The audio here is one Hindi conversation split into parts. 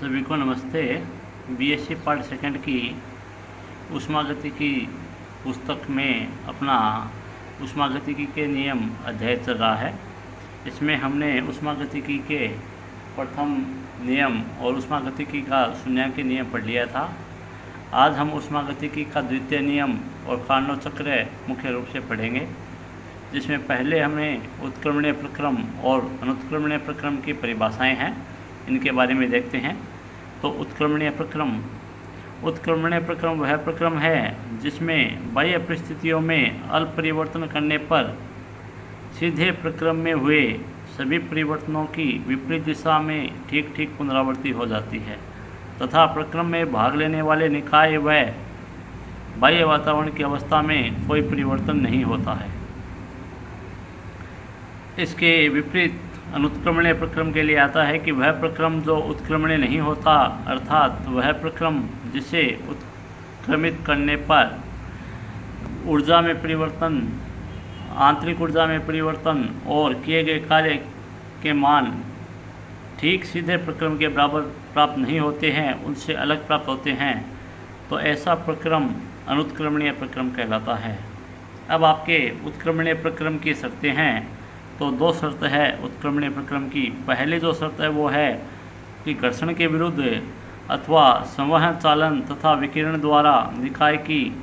सभी को नमस्ते। बीएससी पार्ट सेकंड की ऊष्मागतिकी पुस्तक में अपना ऊष्मागतिकी के नियम अध्याय चल रहा है। इसमें हमने ऊष्मागतिकी के प्रथम नियम और ऊष्मागतिकी का शून्यांकी नियम पढ़ लिया था। आज हम ऊष्मागतिकी का द्वितीय नियम और कार्नोट चक्र मुख्य रूप से पढ़ेंगे, जिसमें पहले हमें उत्क्रमणीय प्रक्रम और अनुत्क्रमणीय प्रक्रम की परिभाषाएं हैं, इनके बारे में देखते हैं। तो उत्क्रमणीय प्रक्रम वह प्रक्रम है जिसमें बाह्य परिस्थितियों में अल्प परिवर्तन करने पर सीधे प्रक्रम में हुए सभी परिवर्तनों की विपरीत दिशा में ठीक ठीक पुनरावृत्ति हो जाती है तथा प्रक्रम में भाग लेने वाले निकाय व बाह्य वातावरण की अवस्था में कोई परिवर्तन नहीं होता है। इसके विपरीत अनुत्क्रमणीय प्रक्रम के लिए आता है कि वह प्रक्रम जो उत्क्रमणीय नहीं होता, अर्थात वह प्रक्रम जिसे उत्क्रमित करने पर ऊर्जा में परिवर्तन, आंतरिक ऊर्जा में परिवर्तन और किए गए कार्य के मान ठीक सीधे प्रक्रम के बराबर प्राप्त नहीं होते हैं, उनसे अलग प्राप्त होते हैं, तो ऐसा प्रक्रम अनुत्क्रमणीय प्रक्रम कहलाता है। अब आपके उत्क्रमणीय प्रक्रम की शर्तें हैं। तो दो शर्त है उत्क्रमणीय प्रक्रम की। पहली जो शर्त है वो है कि घर्षण के विरुद्ध अथवा संवहन, चालन तथा विकिरण द्वारा निकाय की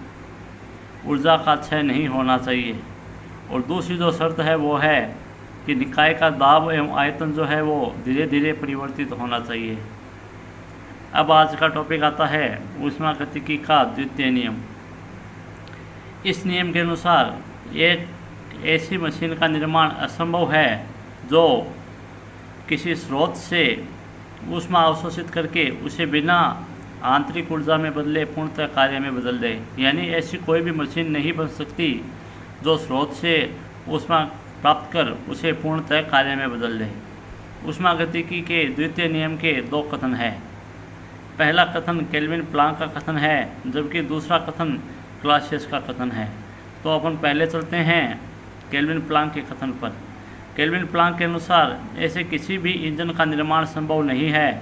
ऊर्जा का क्षय नहीं होना चाहिए। और दूसरी जो शर्त है वो है कि निकाय का दाब एवं आयतन जो है वो धीरे धीरे परिवर्तित होना चाहिए। अब आज का टॉपिक आता है ऊष्मागतिकी का द्वितीय नियम। इस नियम के अनुसार एक ऐसी मशीन का निर्माण असंभव है जो किसी स्रोत से ऊष्मा अवशोषित करके उसे बिना आंतरिक ऊर्जा में बदले पूर्णतः कार्य में बदल दे। यानी ऐसी कोई भी मशीन नहीं बन सकती जो स्रोत से ऊष्मा प्राप्त कर उसे पूर्णतः कार्य में बदल दे। ऊष्मागतिकी के द्वितीय नियम के दो कथन हैं। पहला कथन केल्विन प्लांक का कथन है, जबकि दूसरा कथन क्लासियस का कथन है। तो अपन पहले चलते हैं केल्विन प्लांक के कथन पर। केल्विन प्लांक के अनुसार ऐसे किसी भी इंजन का निर्माण संभव नहीं है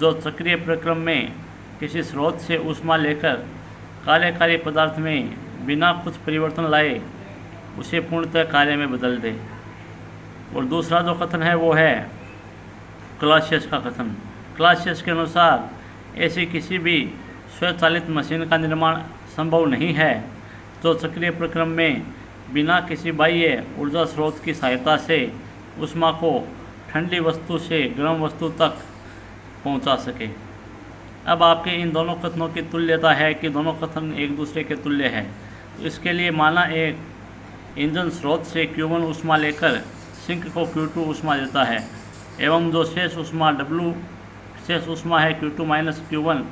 जो चक्रीय प्रक्रम में किसी स्रोत से ऊष्मा लेकर कार्यकारी पदार्थ में बिना कुछ परिवर्तन लाए उसे पूर्णतः कार्य में बदल दे। और दूसरा जो कथन है वो है क्लासियस का कथन। क्लासियस के अनुसार ऐसी किसी भी स्वचालित मशीन का निर्माण संभव नहीं है जो चक्रीय प्रक्रम में बिना किसी बाह्य ऊर्जा स्रोत की सहायता से ऊष्मा को ठंडी वस्तु से गर्म वस्तु तक पहुंचा सके। अब आपके इन दोनों कथनों की तुल्यता है कि दोनों कथन एक दूसरे के तुल्य है। तो इसके लिए माना एक इंजन स्रोत से Q1 ऊष्मा लेकर सिंक को Q2 ऊष्मा देता है एवं जो शेष ऊष्मा है Q2 माइनस Q1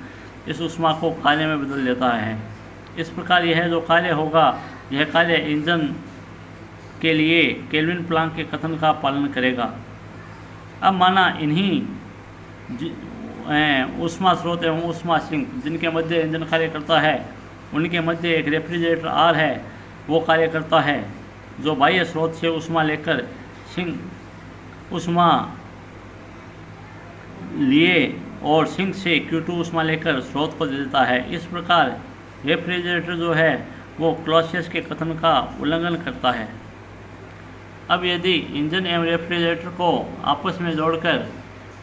इस ऊष्मा को कार्य में बदल देता है। इस प्रकार यह जो कार्य होगा, यह कार्य इंजन के लिए केल्विन प्लांक के कथन का पालन करेगा। अब माना इन्हीं ऊष्मा स्रोत एवं ऊष्मा सिंक जिनके मध्य इंजन कार्य करता है, उनके मध्य एक रेफ्रिजरेटर R है, वो कार्य करता है जो बाह्य स्रोत से ऊष्मा लेकर सिंक ऊष्मा लिए और सिंक से Q2 ऊष्मा लेकर स्रोत को दे देता है। इस प्रकार रेफ्रिजरेटर जो है वो क्लासियस के कथन का उल्लंघन करता है। अब यदि इंजन एवं रेफ्रिजरेटर को आपस में जोड़कर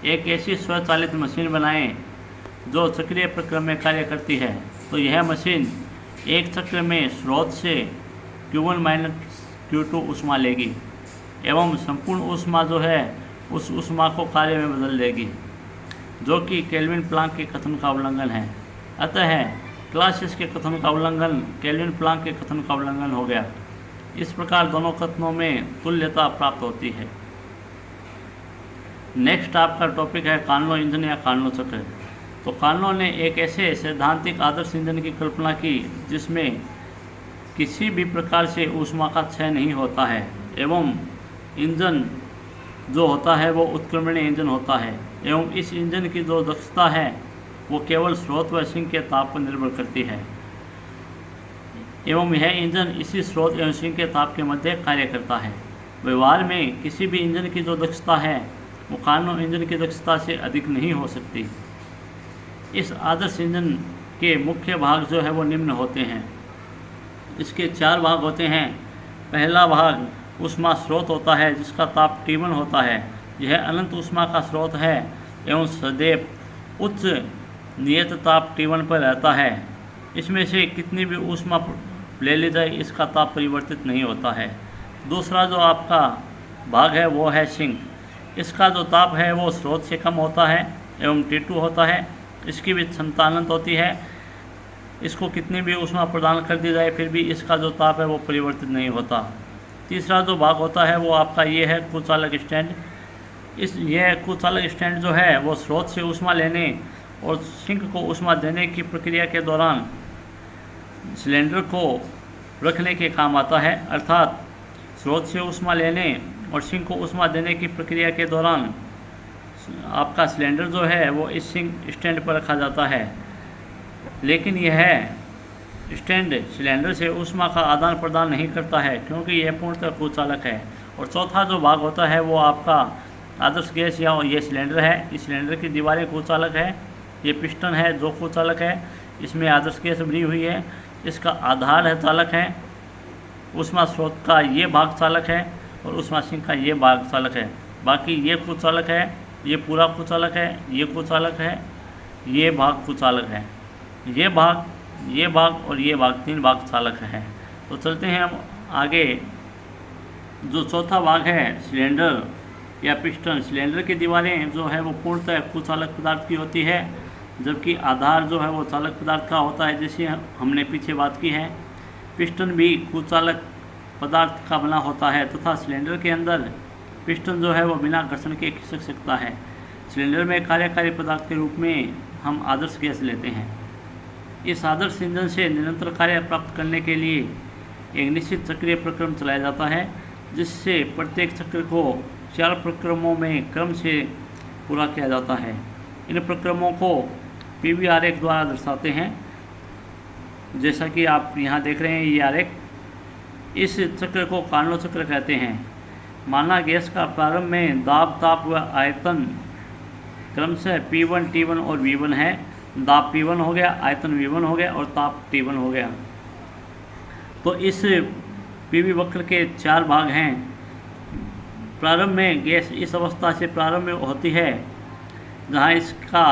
एक ऐसी स्वचालित मशीन बनाएं जो चक्रीय प्रक्रम में कार्य करती है, तो यह मशीन एक चक्र में स्रोत से Q1 माइनस Q2 ऊष्मा लेगी एवं संपूर्ण ऊष्मा जो है उस ऊष्मा को कार्य में बदल देगी, जो कि केल्विन प्लांक के कथन का उल्लंघन है। अतः क्लासियस के कथन का उल्लंघन केल्विन प्लांक के कथन का उल्लंघन हो गया। इस प्रकार दोनों कथनों में तुल्यता प्राप्त होती है। नेक्स्ट आपका टॉपिक है कार्नो इंजन या कार्नो चक्र। तो कार्नो ने एक ऐसे सैद्धांतिक आदर्श इंजन की कल्पना की जिसमें किसी भी प्रकार से ऊष्मा का क्षय नहीं होता है एवं इंजन जो होता है वो उत्क्रमणीय इंजन होता है एवं इस इंजन की जो दक्षता है वो केवल स्रोत व सिंक के ताप पर निर्भर करती है एवं यह इंजन इसी स्रोत एवं सिंक के ताप के मध्य कार्य करता है। व्यवहार में किसी भी इंजन की जो दक्षता है वो कार्नो इंजन की दक्षता से अधिक नहीं हो सकती। इस आदर्श इंजन के मुख्य भाग जो है वो निम्न होते हैं। इसके 4 भाग होते हैं। पहला भाग ऊष्मा स्रोत होता है जिसका ताप T1 होता है। यह अनंत ऊष्मा का स्रोत है एवं सदैव उच्च नियत ताप T1 पर रहता है। इसमें से कितनी भी ऊष्मा ले ली जाए इसका ताप परिवर्तित नहीं होता है। दूसरा जो आपका भाग है वो है सिंक। इसका जो ताप है वो स्रोत से कम होता है एवं T2 होता है। इसकी भी क्षमता अनंत होती है। इसको कितनी भी ऊष्मा प्रदान कर दी जाए फिर भी इसका जो ताप है वो परिवर्तित नहीं होता। तीसरा जो भाग होता है वो आपका ये है कुचालक स्टैंड। यह कुचालक स्टैंड जो है वो स्रोत से ऊष्मा लेने और सिंक को ऊष्मा देने की प्रक्रिया के दौरान सिलेंडर को रखने के काम आता है। अर्थात स्रोत से ऊष्मा लेने और सिंक को ऊष्मा देने की प्रक्रिया के दौरान आपका सिलेंडर जो है वो इस सिंक स्टैंड पर रखा जाता है। लेकिन यह स्टैंड सिलेंडर से ऊष्मा का आदान प्रदान नहीं करता है क्योंकि यह पूर्णतः कुचालक है। और चौथा जो भाग होता है वो आपका आदर्श गैस या ये सिलेंडर है। इस सिलेंडर की दीवारें कुचालक है। ये पिस्टन है जो कुचालक है। इसमें आदर्श गैस भरी हुई है। इसका आधार है चालक है। ऊष्मा स्रोत का ये भाग चालक है और ऊष्मा सिंक का ये भाग चालक है। बाकी ये कुचालक है, ये पूरा कुचालक है, ये कुचालक है, ये भाग कुचालक है, ये भाग और ये भाग 3 भाग चालक है। तो चलते हैं हम आगे। जो चौथा भाग है सिलेंडर या पिस्टन। सिलेंडर की दीवारें जो है वो पूर्णतः कुचालक पदार्थ की होती है जबकि आधार जो है वो चालक पदार्थ का होता है जैसे हमने पीछे बात की है। पिस्टन भी कुचालक पदार्थ का बना होता है तथा सिलेंडर के अंदर पिस्टन जो है वो बिना घर्षण के खिसक सकता है। सिलेंडर में कार्यकारी पदार्थ के रूप में हम आदर्श गैस लेते हैं। इस आदर्श इंजन से निरंतर कार्य प्राप्त करने के लिए एक निश्चित चक्रीय प्रक्रम चलाया जाता है जिससे प्रत्येक चक्र को 4 प्रक्रमों में क्रम से पूरा किया जाता है। इन प्रक्रमों को PV आरेख द्वारा दर्शाते हैं जैसा कि आप यहाँ देख रहे हैं। ये आरेख इस चक्र को कार्नो चक्र कहते हैं। माना गैस का प्रारंभ में दाब, ताप व आयतन क्रमशः P1, T1 और V1 है। दाब P1 हो गया, आयतन V1 हो गया और ताप T1 हो गया। तो इस PV वक्र के 4 भाग हैं। प्रारंभ में गैस इस अवस्था से प्रारंभ होती है जहाँ इसका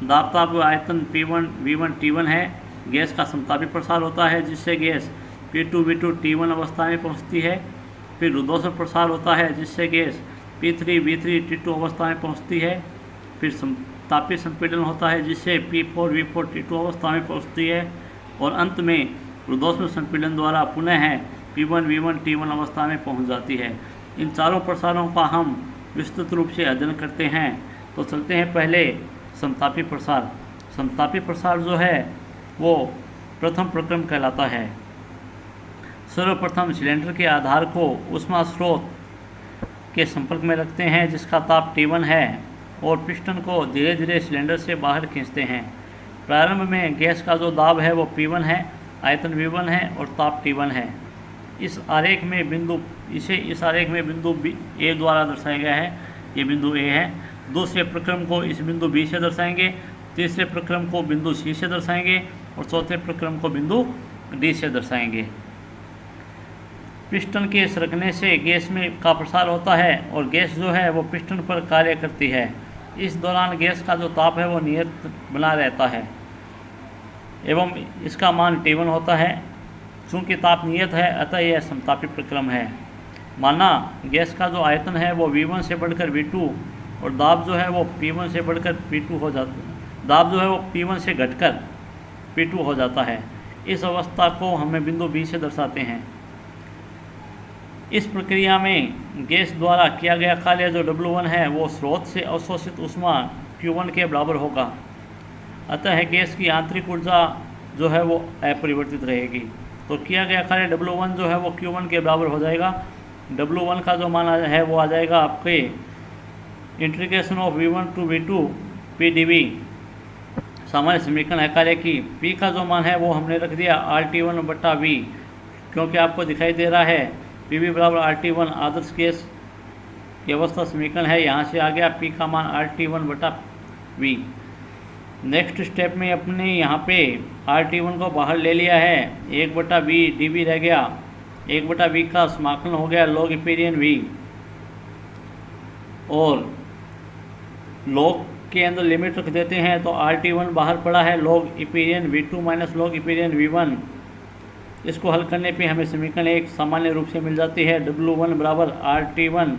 दाब, ताप व आयतन P1, V1, T1 है। गैस का समतापी प्रसार होता है जिससे गैस P2, V2, T1 अवस्था में पहुँचती है। फिर रुद्धोष्म प्रसार होता है जिससे गैस P3, V3, T2 अवस्था में पहुँचती है। फिर तापीय संपीड़न होता है जिससे P4, V4, T2 अवस्था में पहुँचती है। और अंत में रुद्धोष्म संपीड़न द्वारा पुनः P1, V1, T1 अवस्था में पहुँच जाती है। इन चारों प्रसारों का हम विस्तृत रूप से अध्ययन करते हैं। तो चलते हैं पहले समतापी प्रसार। समतापी प्रसार जो है वो प्रथम प्रक्रम कहलाता है। सर्वप्रथम सिलेंडर के आधार को ऊष्मा स्रोत के संपर्क में रखते हैं जिसका ताप T1 है और पिस्टन को धीरे धीरे सिलेंडर से बाहर खींचते हैं। प्रारंभ में गैस का जो दाब है वो P1 है, आयतन V1 है और ताप T1 है। इस आरेख में बिंदु A द्वारा दर्शाया गया है। ये बिंदु A है। दूसरे प्रक्रम को इस बिंदु B से दर्शाएंगे, तीसरे प्रक्रम को बिंदु C से दर्शाएंगे और चौथे प्रक्रम को बिंदु D से दर्शाएंगे। पिस्टन के सरकने से गैस में का प्रसार होता है और गैस जो है वो पिस्टन पर कार्य करती है। इस दौरान गैस का जो ताप है वो नियत बना रहता है एवं इसका मान T1 होता है। चूँकि ताप नियत है अतः यह समतापी प्रक्रम है। माना गैस का जो आयतन है वो V1 से बढ़कर V2 और दाब जो है वो P1 से बढ़कर P2 हो जाता है। दाब जो है वो P1 से घटकर P2 हो जाता है। इस अवस्था को हमें बिंदु B से दर्शाते हैं। इस प्रक्रिया में गैस द्वारा किया गया कार्य जो W1 है वो स्रोत से अवशोषित ऊष्मा Q1 के बराबर होगा। अतः गैस की आंतरिक ऊर्जा जो है वो अपरिवर्तित रहेगी। तो किया गया कार्य W1 जो है वो Q1 के बराबर हो जाएगा। W1 का जो मान है वो आ जाएगा आपके integration of V1 to V2 PdV। सामान्य समीकरण है कार्य की। P का जो मान है वो हमने रख दिया RT1/V क्योंकि आपको दिखाई दे रहा है PV बराबर RT1 आदर्श गैस की अवस्था समीकरण है। यहाँ से आ गया P का मान RT1/V। नेक्स्ट स्टेप में अपने यहाँ पे RT1 को बाहर ले लिया है, 1/V dV रह गया, 1/V का समाकलन हो गया log इपीरियन V, और log के अंदर लिमिट रख देते हैं तो RT1 बाहर पड़ा है log इपीरियन V2 minus log इपीरियन V1। इसको हल करने पे हमें समीकरण एक सामान्य रूप से मिल जाती है, W1 बराबर RT1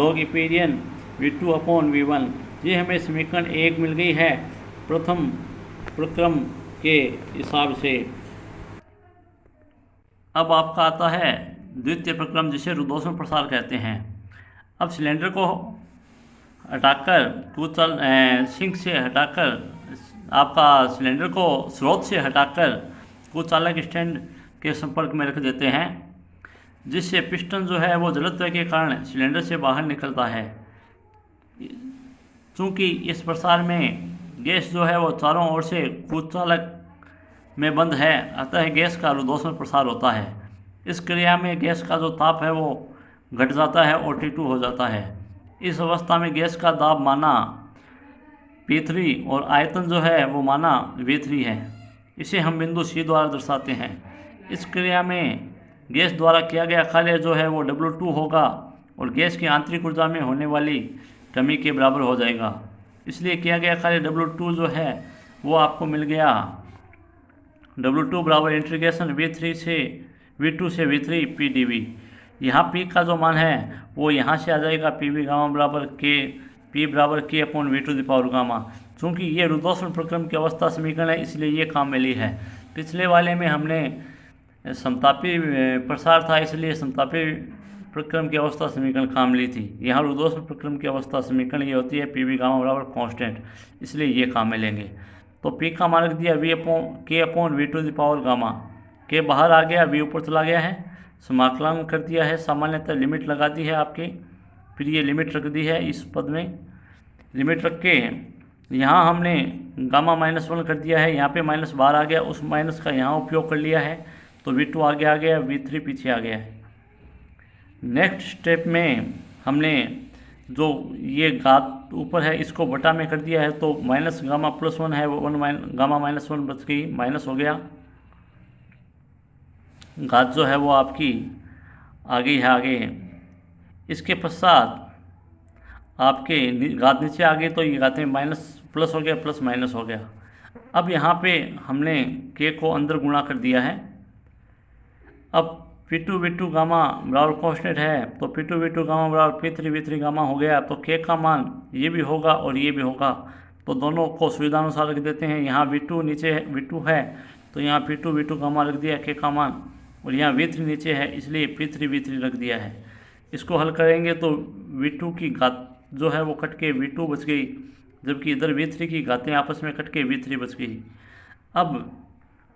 log इपीरियन V2 upon V1। ये हमें समीकरण एक मिल गई है प्रथम प्रक्रम के हिसाब से। अब आपका आता है द्वितीय प्रक्रम, जिसे रुद्धोष्म प्रसार कहते हैं। अब सिलेंडर को हटाकर सिंक से हटाकर आपका सिलेंडर को स्रोत से हटाकर कुचालक स्टैंड के संपर्क में रख देते हैं, जिससे पिस्टन जो है वो जड़त्व के कारण सिलेंडर से बाहर निकलता है। चूँकि इस प्रसार में गैस जो है वो चारों ओर से कुचालक में बंद है, अतः गैस का रुद्धोष्म प्रसार होता है। इस क्रिया में गैस का जो ताप है वो घट जाता है और T2 हो जाता है। इस अवस्था में गैस का दाब माना P3 और आयतन जो है वो माना V3 है। इसे हम बिंदु C द्वारा दर्शाते हैं। इस क्रिया में गैस द्वारा किया गया कार्य जो है वो W2 होगा और गैस की आंतरिक ऊर्जा में होने वाली कमी के बराबर हो जाएगा। इसलिए किया गया कार्य W2 जो है वो आपको मिल गया, W2 बराबर इंटीग्रेशन V2 से V3 P dV। यहाँ P का जो मान है वो यहाँ से आ जाएगा, PV गामा बराबर P बराबर K अपॉन V2 गामा। चूँकि ये रुद्धोष्म प्रक्रम की अवस्था समीकरण है, इसलिए ये काम में ली है। पिछले वाले में हमने समतापी प्रसार था, इसलिए समतापी प्रक्रम की अवस्था समीकरण काम ली थी। यहाँ रुद्धोष्म प्रक्रम की अवस्था समीकरण ये होती है PV गामा बराबर कांस्टेंट, इसलिए ये काम में लेंगे। तो P का मान रख दिया K upon V2 gamma. K बाहर आ गया, V ऊपर चला गया है, समाकलन कर दिया है, सामान्यतः लिमिट लगा दी है आपकी, फिर ये लिमिट रख दी है इस पद में। लिमिट रख के यहाँ हमने गामा -1 कर दिया है, यहाँ पे माइनस बाहर आ गया, उस माइनस का यहाँ उपयोग कर लिया है, तो V2 आगे आ गया, V3 पीछे आ गया है। नेक्स्ट स्टेप में हमने जो ये घात ऊपर है इसको बटा में कर दिया है, तो माइनस गामा +1 है, गामा -1 बच गई, माइनस हो गया, घात जो है वो आपकी आ गई है आगे। इसके पश्चात आपके घात नीचे आ गई, तो ये घात में माइनस प्लस हो गया, प्लस माइनस हो गया। अब यहाँ पे हमने K को अंदर गुणा कर दिया है। अब P2 गामा बराबर कांस्टेंट है, तो P2 गामा बराबर P3 गामा हो गया, तो K का मान ये भी होगा और ये भी होगा, तो दोनों को सुविधानुसार रख देते हैं। यहाँ V2 नीचे V2 है, तो यहाँ P2 गामा रख दिया K का मान, और यहाँ V3 नीचे है, इसलिए P3 रख दिया है। इसको हल करेंगे तो V2 की घात जो है वो कट के V2 बच गई, जबकि इधर V3 की घातें आपस में कट के V3 बच गई। अब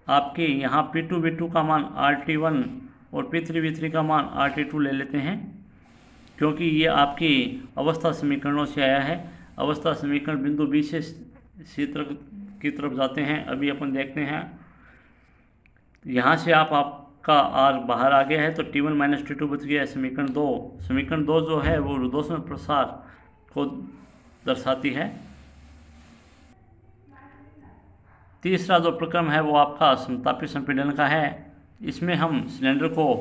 आपके यहाँ P2 का मान RT1 और P3 का मान RT2 ले लेते हैं, क्योंकि ये आपकी अवस्था समीकरणों से आया है। अवस्था समीकरण बिंदु B से C की तरफ जाते हैं। अभी अपन देखते हैं, यहाँ से आपका R बाहर आ गया है, तो T1 माइनस T2 बच गया है। समीकरण 2 जो है वो रुद्धोष्म प्रसार को दर्शाती है। तीसरा जो प्रक्रम है वो आपका समतापी संपीड़न का है। इसमें हम सिलेंडर को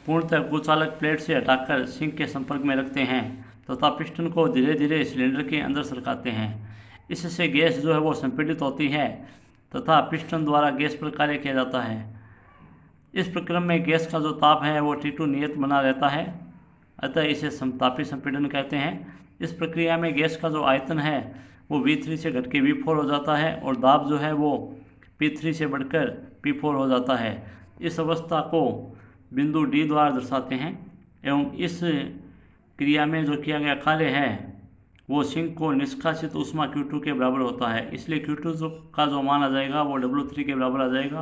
पूर्णतः कुचालक प्लेट से हटाकर सिंक के संपर्क में रखते हैं तथा पिस्टन को धीरे धीरे सिलेंडर के अंदर सरकाते हैं। इससे गैस जो है वो संपीड़ित होती है तथा पिस्टन द्वारा गैस पर कार्य किया जाता है। इस प्रक्रम में गैस का जो ताप है वो T2 नियत बना रहता है, अतः इसे समतापी संपीड़न कहते हैं। इस प्रक्रिया में गैस का जो आयतन है वो V3 से घट के V4 हो जाता है और दाब जो है वो P3 से बढ़कर P4 हो जाता है। इस अवस्था को बिंदु D द्वारा दर्शाते हैं एवं इस क्रिया में जो किया गया कार्य है वो सिंक को निष्कासित ऊष्मा Q2 के बराबर होता है। इसलिए Q2 का जो मान आ जाएगा वो W3 के बराबर आ जाएगा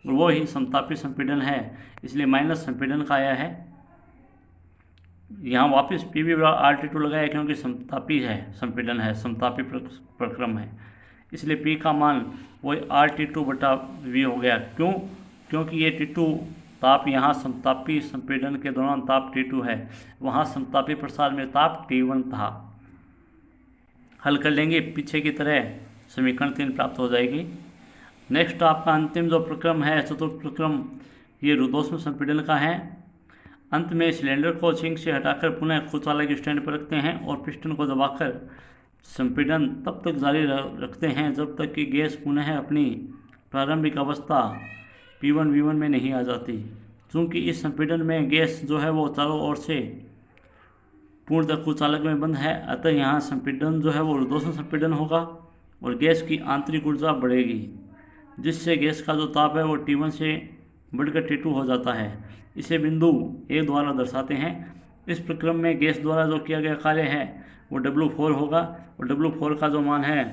और वो ही समतापी संपीड़न है, इसलिए माइनस संपीड़न का आया है। यहाँ वापस PV बराबर RT2 लगाया क्योंकि समतापी है, संपीड़न है, समतापी प्रक्रम है, इसलिए P का मान वही RT2/V हो गया। क्योंकि ये T2 ताप यहाँ समतापी संपीड़न के दौरान ताप T2 है, वहाँ समतापी प्रसार में ताप T1 था। हल कर लेंगे पीछे की तरह, समीकरण 3 प्राप्त हो जाएगी। नेक्स्ट आपका अंतिम जो प्रक्रम है, चतुर्थ प्रक्रम, ये रुद्धोष्म संपीड़न का है। अंत में सिलेंडर को सिंक से हटाकर पुनः कुचालक स्टैंड पर रखते हैं और पिस्टन को दबाकर संपीड़न तब तक जारी रखते हैं जब तक कि गैस पुनः अपनी प्रारंभिक अवस्था P1 V1 में नहीं आ जाती। चूँकि इस संपीड़न में गैस जो है वो चारों ओर से पूर्णतः कुचालक में बंद है, अतः यहाँ संपीड़न जो है वो रुद्धोष्म संपीड़न होगा और गैस की आंतरिक ऊर्जा बढ़ेगी, जिससे गैस का जो ताप है वो T1 से बढ़कर T2 हो जाता है। इसे बिंदु ए द्वारा दर्शाते हैं। इस प्रक्रम में गैस द्वारा जो किया गया कार्य है वो W4 होगा और W4 का जो मान है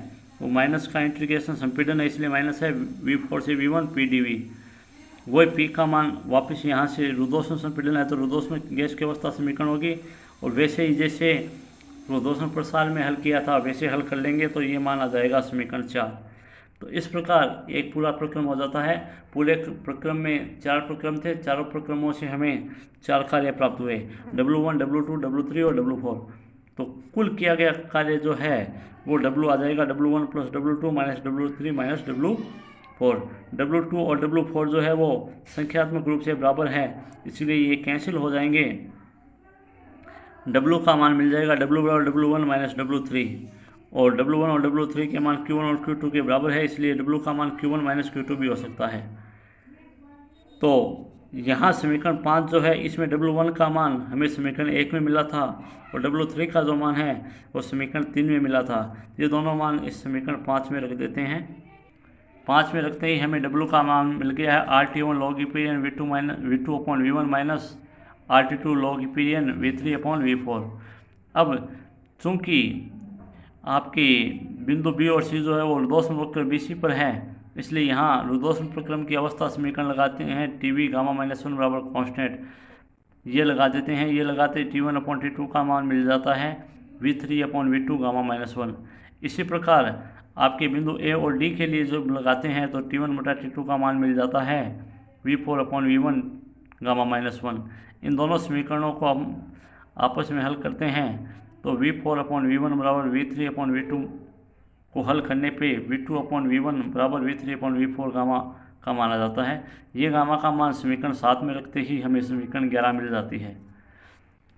वो माइनस का इंटीग्रेशन संपीड़न है, इसलिए माइनस है V4 से V1 PdV। वही P का मान वापस यहाँ से रुद्धोष्म संपीड़न है तो रुद्धोष्म गैस की अवस्था समीकरण होगी और वैसे ही जैसे रुद्धोष्म प्रसार में हल किया था वैसे हल कर लेंगे तो ये मान आ जाएगा समीकरण 4। तो इस प्रकार एक पूरा प्रक्रम हो जाता है। पूरे प्रक्रम में 4 प्रक्रम थे, चारों प्रक्रमों से हमें 4 कार्य प्राप्त हुए, W1, W2, W3 और W4। तो कुल किया गया कार्य जो है वो W आ जाएगा W1 plus W2 minus W3 minus W4। W2 और W4 जो है वो संख्यात्मक रूप से बराबर है, इसलिए ये कैंसिल हो जाएंगे। W का मान मिल जाएगा W बराबर W1 माइनस W3 और W1 और W3 के मान Q1 और Q2 के बराबर है, इसलिए W का मान Q1 माइनस Q2 भी हो सकता है। तो यहाँ समीकरण 5 जो है इसमें W1 का मान हमें समीकरण 1 में मिला था और W3 का जो मान है वो समीकरण 3 में मिला था। ये दोनों मान इस समीकरण 5 में रख देते हैं। 5 में रखते ही हमें W का मान मिल गया है RT1 log EPN V2 upon V1 minus RT2 log EPN V3 upon V4। अब चूँकि आपकी बिंदु B और C जो है वो रुद्धोष्म वक्र BC पर है, इसलिए यहाँ रुद्धोष्म प्रक्रम की अवस्था समीकरण लगाते हैं TV गामा माइनस 1 बराबर कॉन्स्टेंट, ये लगा देते हैं। ये लगाते T1 अपॉन T2 का मान मिल जाता है V3 upon V2 gamma minus 1। इसी प्रकार आपके बिंदु A और D के लिए जो लगाते हैं तो T1 बटा T2 का मान मिल जाता है V4 upon V1 gamma minus 1। इन दोनों समीकरणों को हम आपस में हल करते हैं तो V4 अपॉन V1 बराबर V3 अपॉन V2 को हल करने पे V2 अपॉन V1 बराबर V3 अपॉन V4 गामा का माना जाता है। ये गामा का मान समीकरण 7 में रखते ही हमें समीकरण 11 मिल जाती है।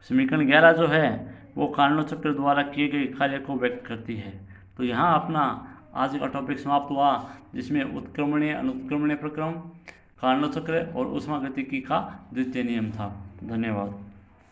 समीकरण 11 जो है वो कार्नोट चक्र द्वारा किए गए कार्य को व्यक्त करती है। तो यहाँ अपना आज का टॉपिक समाप्त हुआ, जिसमें उत्क्रमणीय अनुत्क्रमणीय प्रक्रम, कार्नोट चक्र और ऊष्मागतिकी का द्वितीय नियम था। धन्यवाद।